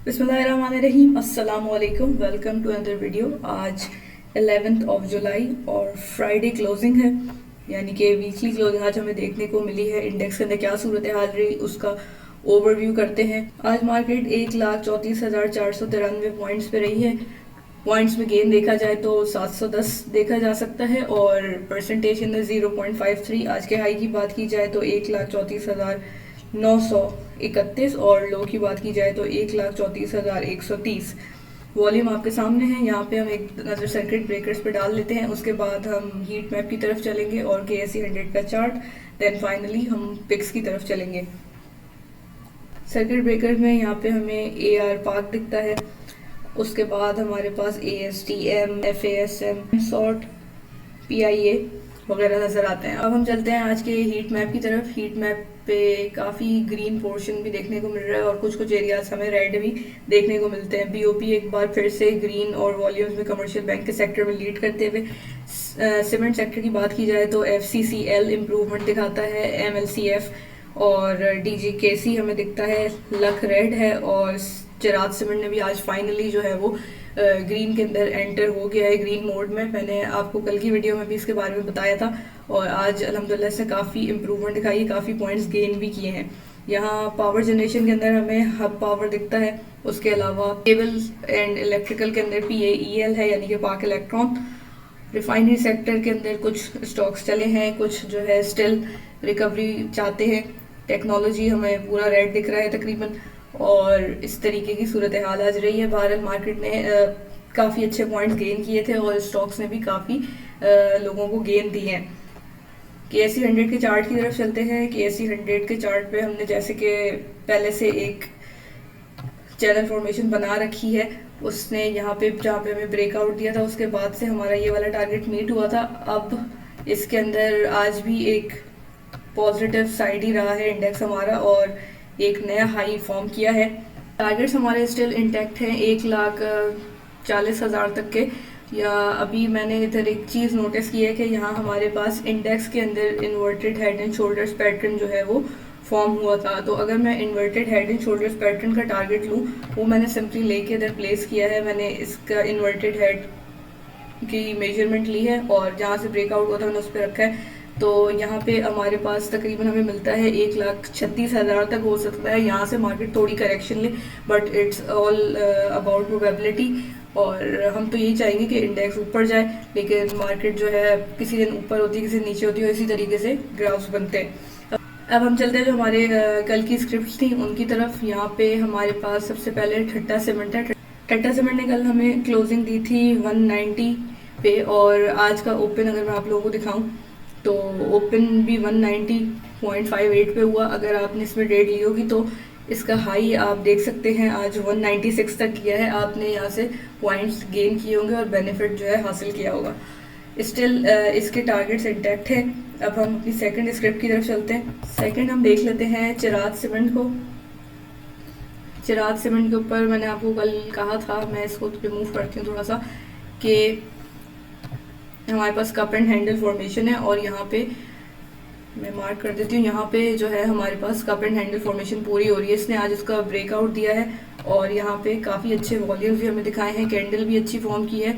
बिस्मिल्लाहिर्रहमानिर्रहीम, अस्सलाम वालेकुम। Welcome to another video. आज 11 जुलाई और फ्राइडे क्लोजिंग है, यानी कि वीकली क्लोजिंग आज हमें देखने को मिली है। इंडेक्स के अंदर क्या सूरत हाल रही उसका ओवरव्यू करते हैं। आज मार्केट 1,34,493 पॉइंट्स पे रही है। पॉइंट्स में गेन देखा जाए तो 710 देखा जा सकता है और परसेंटेज के अंदर 0.53। आज के हाई की बात की जाए तो 1,34,931 और लो की बात की जाए तो 1,34,130। वॉल्यूम आपके सामने है। यहाँ पे हम एक नज़र सर्किट ब्रेकर्स पे डाल लेते हैं, उसके बाद हम हीट मैप की तरफ चलेंगे और KSE 100 का चार्ट, देन फाइनली हम पिक्स की तरफ चलेंगे। सर्किट ब्रेकर में यहाँ पे हमें AR पार्क दिखता है, उसके बाद हमारे पास ASTM, FASM, सॉर्ट, PIA वगैरह नज़र आते हैं। अब हम चलते हैं आज के हीट मैप की तरफ। हीट मैप पे काफ़ी ग्रीन पोर्शन भी देखने को मिल रहा है और कुछ कुछ एरियाज हमें रेड भी देखने को मिलते हैं। BOP एक बार फिर से ग्रीन और वॉल्यूम्स में कमर्शियल बैंक के सेक्टर में लीड करते हुए। सीमेंट सेक्टर की बात की जाए तो FCCL इम्प्रूवमेंट दिखाता है, MLCF और DGKC हमें दिखता है लक रेड है और चिराग सीमेंट ने भी आज फाइनली जो है वो ग्रीन के अंदर एंटर हो गया है, ग्रीन मोड में। मैंने आपको कल की वीडियो में भी इसके बारे में बताया था और आज अल्हम्दुलिल्लाह से काफ़ी इंप्रूवमेंट दिखाई है, काफ़ी पॉइंट्स गेन भी किए हैं। यहाँ पावर जनरेशन के अंदर हमें हब पावर दिखता है, उसके अलावा केबल एंड इलेक्ट्रिकल के अंदर PAEL है यानी कि पाक इलेक्ट्रॉन। रिफाइनरी सेक्टर के अंदर कुछ स्टॉक्स चले हैं, कुछ जो है स्टिल रिकवरी चाहते हैं। टेक्नोलॉजी हमें पूरा रेड दिख रहा है तकरीबन और इस तरीके की सूरत हाल आज रही है। भारत मार्केट ने काफ़ी अच्छे पॉइंट्स गेन किए थे और स्टॉक्स ने भी काफ़ी लोगों को गेन दिए हैं। KSE 100 के चार्ट की तरफ चलते हैं। KSE 100 के चार्ट पे हमने जैसे कि पहले से एक चैनल फॉर्मेशन बना रखी है, उसने यहाँ पे जहाँ पे हमें ब्रेकआउट दिया था उसके बाद से हमारा ये वाला टारगेट मीट हुआ था। अब इसके अंदर आज भी एक पॉजिटिव साइड ही रहा है इंडेक्स हमारा और एक नया हाई फॉर्म किया है। टारगेट्स हमारे स्टिल इंटैक्ट हैं 1,40,000 तक के। या अभी मैंने इधर एक चीज़ नोटिस की है कि यहाँ हमारे पास इंडेक्स के अंदर inverted head and shoulders pattern जो है वो फॉर्म हुआ था। तो अगर मैं inverted head and shoulders pattern का टारगेट लूँ, वो मैंने सिंपली लेके इधर प्लेस किया है। मैंने इसका इन्वर्टेड हेड की मेजरमेंट ली है और जहाँ से ब्रेकआउट हुआ था मैंने उस पर रखा है। तो यहाँ पे हमारे पास तकरीबन हमें मिलता है 1,36,000 तक हो सकता है। यहाँ से मार्केट थोड़ी करेक्शन ले, but it's all about probability. और हम तो यही चाहेंगे कि इंडेक्स ऊपर जाए, लेकिन मार्केट जो है किसी दिन ऊपर होती है किसी दिन नीचे होती है, इसी तरीके से ग्राफ्स बनते हैं। अब हम चलते हैं जो हमारे कल की स्क्रिप्ट थी उनकी तरफ। यहाँ पे हमारे पास सबसे पहले ठट्टा सीमेंट है। ठट्टा सीमेंट ने कल हमें क्लोजिंग दी थी 190 पे और आज का ओपन अगर मैं आप लोगों को दिखाऊं तो ओपन भी 190.58 पे हुआ। अगर आपने इसमें ट्रेड ली होगी तो इसका हाई आप देख सकते हैं आज 196 तक किया है। आपने यहाँ से पॉइंट्स गेन किए होंगे और बेनिफिट जो है हासिल किया होगा। स्टिल इसके टारगेट्स इंटैक्ट है। अब हम अपनी सेकंड स्क्रिप्ट की तरफ चलते हैं। सेकंड हम देख लेते हैं चिराग सीमेंट को। चिराग सीमेंट के ऊपर मैंने आपको कल कहा था, मैं इसको रिमूव करती हूँ थोड़ा सा, कि हमारे पास कप एंड हैंडल फॉर्मेशन है और यहाँ पे मैं मार्क कर देती हूँ। यहाँ पे जो है हमारे पास कप एंड हैंडल फॉर्मेशन पूरी हो रही है। इसने आज इसका ब्रेकआउट दिया है और यहाँ पे काफ़ी अच्छे वॉल्यूम्स भी हमें दिखाए हैं, कैंडल भी अच्छी फॉर्म की है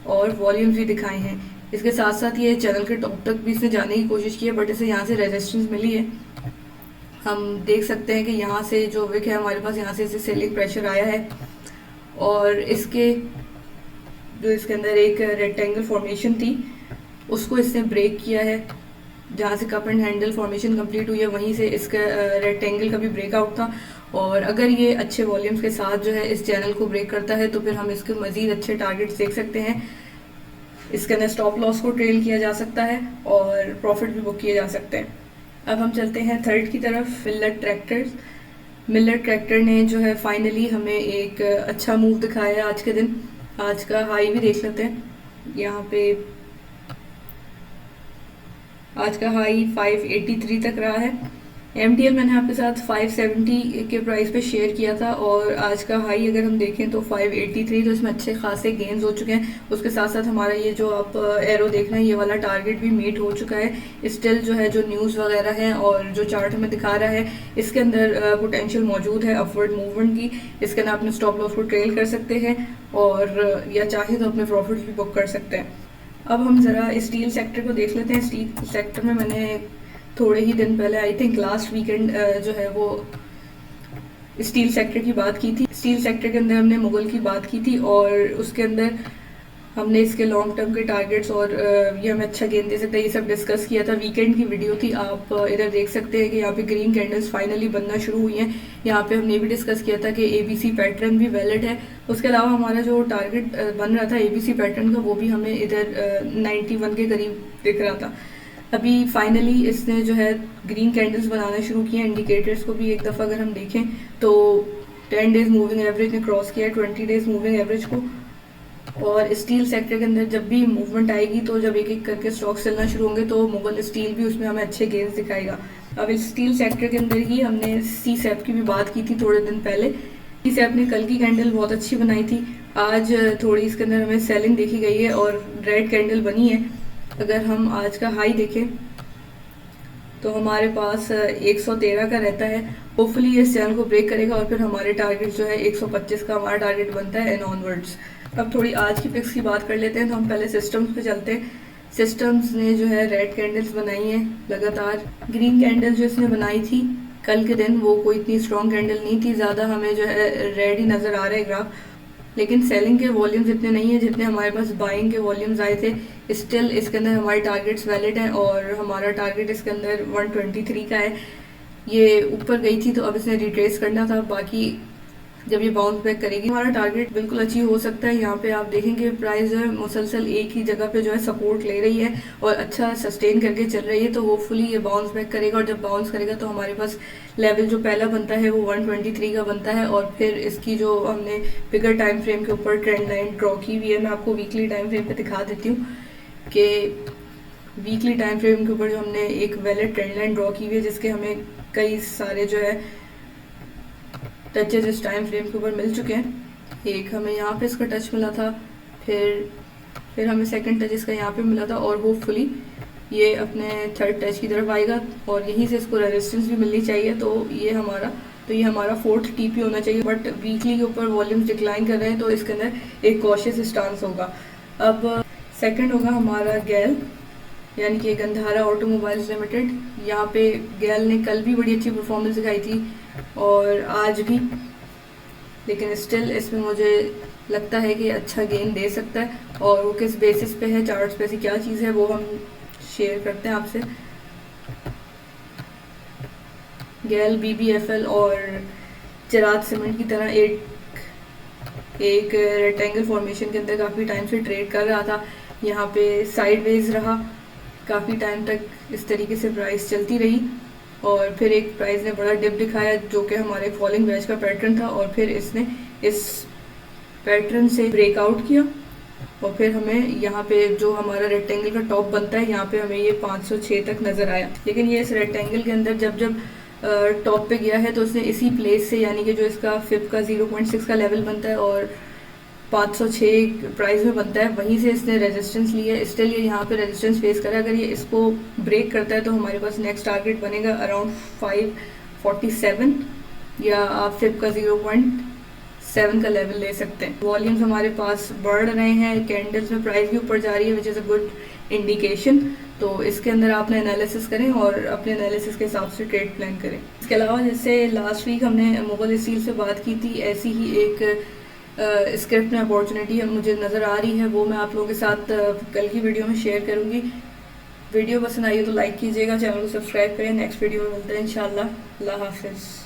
और वॉल्यूम्स भी दिखाए हैं। इसके साथ साथ ये चैनल के टॉप तक भी इसने जाने की कोशिश की है, बट इसे यहाँ से रेजिस्टेंस मिली है। हम देख सकते हैं कि यहाँ से जो विक है हमारे पास, यहाँ से इसे सेलिंग प्रेशर आया है और इसके जो इसके अंदर एक रेक्टेंगल फॉर्मेशन थी उसको इसने ब्रेक किया है। जहाँ से cup and handle formation complete हुई है वहीं से इसका रेक्टेंगल का भी ब्रेकआउट था और अगर ये अच्छे वॉल्यूम्स के साथ जो है इस चैनल को ब्रेक करता है तो फिर हम इसके मज़ीद अच्छे टारगेट्स देख सकते हैं। इसके अंदर स्टॉप लॉस को ट्रेल किया जा सकता है और प्रॉफिट भी बुक किए जा सकते हैं। अब हम चलते हैं थर्ड की तरफ, मिलर ट्रैक्टर्स। मिलर ट्रैक्टर ने जो है फाइनली हमें एक अच्छा मूव दिखाया है आज के दिन। आज का हाई भी देख लेते हैं। यहाँ पे आज का हाई 583 तक रहा है MTL मैंने आपके साथ 570 के प्राइस पे शेयर किया था और आज का हाई अगर हम देखें तो 583, तो इसमें अच्छे खासे गेंस हो चुके हैं। उसके साथ साथ हमारा ये जो आप एरो देख रहे हैं ये वाला टारगेट भी मीट हो चुका है। स्टिल जो है जो न्यूज़ वगैरह है और जो चार्ट हमें दिखा रहा है इसके अंदर पोटेंशियल मौजूद है अपवर्ड मूवमेंट की। इसके अंदर अपने स्टॉप लॉस को ट्रेल कर सकते हैं और या चाहे तो अपने प्रॉफिट भी बुक कर सकते हैं। अब हम ज़रा स्टील सेक्टर को देख लेते हैं। स्टील सेक्टर में मैंने थोड़े ही दिन पहले आई थिंक लास्ट वीकेंड जो है वो स्टील सेक्टर की बात की थी। स्टील सेक्टर के अंदर हमने मुगल की बात की थी और उसके अंदर हमने इसके लॉन्ग टर्म के टारगेट्स और ये हमें अच्छा गेन दे सकता है ये सब डिस्कस किया था। वीकेंड की वीडियो थी, आप इधर देख सकते हैं कि यहाँ पे ग्रीन कैंडल्स फाइनली बनना शुरू हुई हैं। यहाँ पे हमने भी डिस्कस किया था कि ABC पैटर्न भी वैलिड है। उसके अलावा हमारा जो टारगेट बन रहा था ABC पैटर्न का वो भी हमें इधर 91 के करीब दिख रहा था। अभी फाइनली इसने जो है ग्रीन कैंडल्स बनाना शुरू किए। इंडिकेटर्स को भी एक दफ़ा अगर हम देखें तो 10 डेज मूविंग एवरेज ने क्रॉस किया है 20 डेज मूविंग एवरेज को। और स्टील सेक्टर के अंदर जब भी मूवमेंट आएगी तो जब एक एक करके स्टॉक्स चलना शुरू होंगे तो मुगल स्टील भी उसमें हमें अच्छे गेंस दिखाएगा। अब इस स्टील सेक्टर के अंदर ही हमने CSAP की भी बात की थी थोड़े दिन पहले। CSAP ने कल की कैंडल बहुत अच्छी बनाई थी, आज थोड़ी इसके अंदर हमें सेलिंग देखी गई है और रेड कैंडल बनी है। अगर हम आज का हाई देखें तो हमारे पास 113 का रहता है। होपफुली ये इस चैनल को ब्रेक करेगा और फिर हमारे टारगेट जो है 125 का हमारा टारगेट बनता है एंड ऑनवर्ड्स। अब थोड़ी आज की पिक्स की बात कर लेते हैं तो हम पहले सिस्टम्स पे चलते हैं। सिस्टम्स ने जो है रेड कैंडल्स बनाई हैं लगातार। ग्रीन कैंडल जो इसने बनाई थी कल के दिन वो कोई इतनी स्ट्रॉन्ग कैंडल नहीं थी, ज़्यादा हमें जो है रेड ही नज़र आ रहा है ग्राफ। लेकिन सेलिंग के वॉल्यूम्स इतने नहीं है जितने हमारे पास बाइंग के वॉल्यूम्स आए थे। स्टिल इसके अंदर हमारे टारगेट्स वैलिड हैं और हमारा टारगेट इसके अंदर 123 का है। ये ऊपर गई थी तो अब इसने रिट्रेस करना था, बाकी जब ये बाउंस बैक करेगी हमारा टारगेट बिल्कुल अचीव हो सकता है। यहाँ पे आप देखेंगे प्राइस जो है मुसलसल एक ही जगह पे जो है सपोर्ट ले रही है और अच्छा सस्टेन करके चल रही है। तो होपफुली ये बाउंस बैक करेगा और जब बाउंस करेगा तो हमारे पास लेवल जो पहला बनता है वो 123 का बनता है। और फिर इसकी जो हमने बिगर टाइम फ्रेम के ऊपर ट्रेंड लाइन ड्रॉ की हुई है, मैं आपको वीकली टाइम फ्रेम पे दिखा देती हूँ कि वीकली टाइम फ्रेम के ऊपर जो हमने एक वैलिड ट्रेंड लाइन ड्रॉ की हुई है जिसके हमें कई सारे जो है टचेज इस टाइम फ्रेम के ऊपर मिल चुके हैं। एक हमें यहाँ पे इसका टच मिला था, फिर हमें सेकंड टच इसका यहाँ पे मिला था और होपफुली ये अपने थर्ड टच की तरफ आएगा और यहीं से इसको रेजिस्टेंस भी मिलनी चाहिए। तो ये हमारा फोर्थ TP होना चाहिए। बट वीकली के ऊपर वॉल्यूम्स डिक्लाइन कर रहे हैं तो इसके अंदर एक कॉशियस स्टांस होगा। अब सेकंड होगा हमारा गैल यानी कि गंधारा ऑटोमोबाइल्स लिमिटेड। यहाँ पे गैल ने कल भी बड़ी अच्छी परफॉर्मेंस दिखाई थी और आज भी, लेकिन स्टिल इसमें मुझे लगता है कि अच्छा गेन दे सकता है। और वो किस बेसिस पे है, चार्ट्स पे ऐसी क्या चीज़ है वो हम शेयर करते हैं आपसे। गैल BBFL और चराग सीमेंट की तरह एक रेक्टेंगल फॉर्मेशन के अंदर काफ़ी टाइम से ट्रेड कर रहा था। यहाँ पे साइडवेज रहा काफ़ी टाइम तक, इस तरीके से प्राइस चलती रही और फिर एक प्राइस ने बड़ा डिप दिखाया जो कि हमारे फॉलिंग वेज का पैटर्न था और फिर इसने इस पैटर्न से ब्रेकआउट किया और फिर हमें यहाँ पे जो हमारा रेक्टेंगल का टॉप बनता है यहाँ पे हमें ये 506 तक नज़र आया। लेकिन ये इस रेक्टेंगल के अंदर जब टॉप पे गया है तो उसने इसी प्लेस से यानी कि जो इसका फिप का 0.6 का लेवल बनता है और 506 प्राइस में बनता है वहीं से इसने रेजिस्टेंस ली है। स्टिल ये यहाँ पे रेजिस्टेंस फेस करा, अगर ये इसको ब्रेक करता है तो हमारे पास नेक्स्ट टारगेट बनेगा अराउंड 547 या आप फिप का 0.7 का लेवल ले सकते हैं। वॉल्यूम्स हमारे पास बढ़ रहे हैं, कैंडल्स में प्राइस भी ऊपर जा रही है which is a good indication. तो इसके अंदर आपने एनालिसिस करें और अपने एनालिसिस के हिसाब से ट्रेड प्लान करें। इसके अलावा जैसे लास्ट वीक हमने मुगल स्टील से बात की थी, ऐसी ही एक स्क्रिप्ट में अपॉर्चुनिटी मुझे नज़र आ रही है, वो मैं आप लोगों के साथ कल की वीडियो में शेयर करूँगी। वीडियो पसंद आई हो तो लाइक कीजिएगा, चैनल को सब्सक्राइब करें। नेक्स्ट वीडियो में मिलते हैं इंशाल्लाह। अल्लाह हाफिज़।